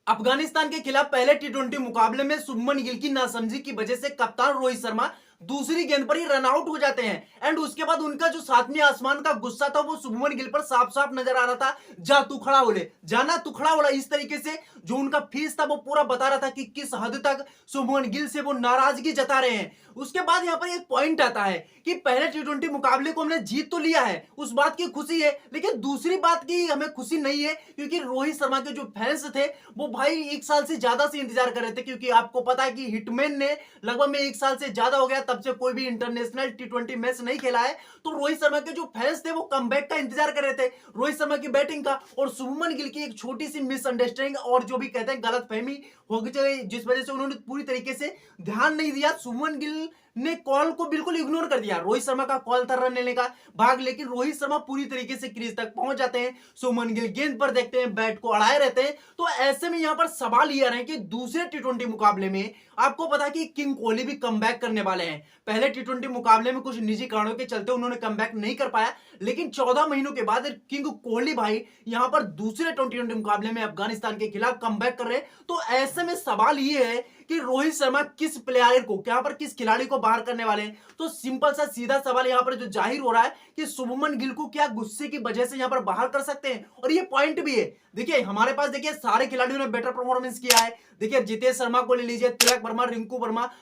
अफगानिस्तान के खिलाफ पहले टी20 मुकाबले में शुभमन गिल की नासमझी की वजह से कप्तान रोहित शर्मा दूसरी गेंद पर ही रन आउट हो जाते हैं एंड उसके बाद उनका जो सातवें आसमान का गुस्सा था वो शुभमन गिल पर साफ साफ नजर आ रहा था। जा तू खड़ा हो ले, जाना तू खड़ा हो ले, इस तरीके से जो उनका फीस था वो पूरा बता रहा था कि किस हद तक शुभमन गिल से वो नाराजगी जता रहे हैं। उसके बाद यहाँ पर एक पॉइंट आता है कि पहले टी20 मुकाबले को हमने जीत तो लिया है, उस बात की खुशी है, लेकिन दूसरी बात की हमें खुशी नहीं है क्योंकि रोहित शर्मा के जो फैंस थे वो भाई 1 साल से ज्यादा से इंतजार कर रहे थे। क्योंकि आपको पता है कि हिटमैन ने लगभग में 1 साल से ज्यादा हो गया तब से कोई भी इंटरनेशनल टी20 मैच नहीं खेला है, तो रोहित शर्मा के जो फैंस थे वो कमबैक का इंतजार कर रहे थे, रोहित शर्मा की बैटिंग का। और शुभमन गिल की एक छोटी सी मिसअंडरस्टैंडिंग और जो भी कहते हैं गलतफहमी हो गई जिस वजह से उन्होंने पूरी तरीके से ध्यान नहीं दिया। शुभमन गिल ने कॉल को बिल्कुल इग्नोर कर दिया, रोहित शर्मा का कॉल था रन लेने का भाग, लेकिन रोहित शर्मा पूरी तरीके से क्रीज तक पहुंच जाते हैं। शुभमन गिल गेंद पर देखते हैं, बैट को अड़ाए रहते हैं। तो ऐसे में यहां पर सवाल ये आ रहे हैं कि दूसरे टी20 मुकाबले में आपको पता है कि किंग कोहली भी कमबैक करने वाले हैं। पहले टी20 मुकाबले में कुछ निजी कारणों के चलते उन्होंने कमबैक नहीं कर पाया, लेकिन 14 महीनों के बाद किंग कोहली भाई यहां पर दूसरे टी20 मुकाबले में अफगानिस्तान के खिलाफ कमबैक कर रहे हैं। तो ऐसे में सवाल ये है कि रोहित शर्मा किस प्लेयर को यहां पर किस खिलाड़ी को बाहर करने वाले हैं। तो सिंपल सा सीधा सवाल यहां पर जो जाहिर हो रहा है कि शुभमन गिल को क्या गुस्से की वजह से यहां पर बाहर कर सकते हैं, और ये पॉइंट भी है। देखिए हमारे पास देखिए सारे खिलाड़ियों ने बेटर परफॉर्मेंस किया है। देखिए जितेश शर्मा को ले लीजिए, तिलक वर्मा,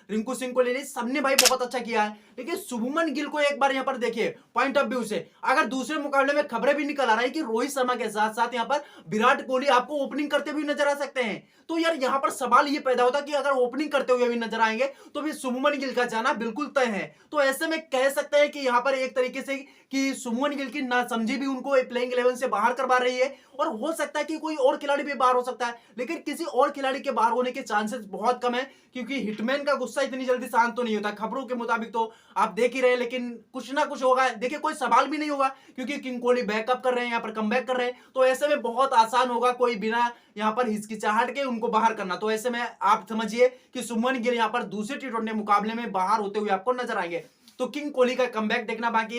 रिंकू सिंह को ले लीजिए, सबने भाई बहुत अच्छा किया है। लेकिन शुभमन गिल को एक बार यहां पर देखिए पॉइंट ऑफ व्यू से, अगर दूसरे मुकाबले में खबरें भी निकल आ रही है कि रोहित शर्मा के साथ साथ यहां पर विराट कोहली आपको ओपनिंग करते हुए नजर आ सकते हैं, तो यार यहां पर सवाल ये पैदा होता है कि अगर ओपनिंग करते हुए भी नजर आएंगे तो फिर शुभमन गिल का जाना बिल्कुल तय है। तो ऐसे में कह सकते हैं कि यहां पर एक तरीके से कि शुभमन गिल की नासमझी भी उनको प्लेइंग 11 से बाहर करवा रही है, और हो सकता है कि कोई और खिलाड़ी भी बाहर हो सकता है, लेकिन किसी और खिलाड़ी के बाहर होने के चांसेस बहुत कम है क्योंकि हिटमैन का गुस्सा इतनी जल्दी शांत तो नहीं होता। खबरों के मुताबिक तो आप देख ही रहे हैं, लेकिन कुछ ना कुछ होगा। देखिए कोई सवाल भी नहीं होगा क्योंकि किंग कोहली बैकअप कर रहे हैं, यहाँ पर कमबैक कर रहे हैं, तो ऐसे में बहुत आसान होगा कोई बिना यहाँ पर हिचकिचाहट के उनको बाहर करना। तो ऐसे में आप समझिए कि शुभमन गिल यहाँ पर दूसरे टी20 मुकाबले में बाहर होते हुए आपको नजर आएंगे। तो किंग कोहली का कमबैक देखना बाकी है।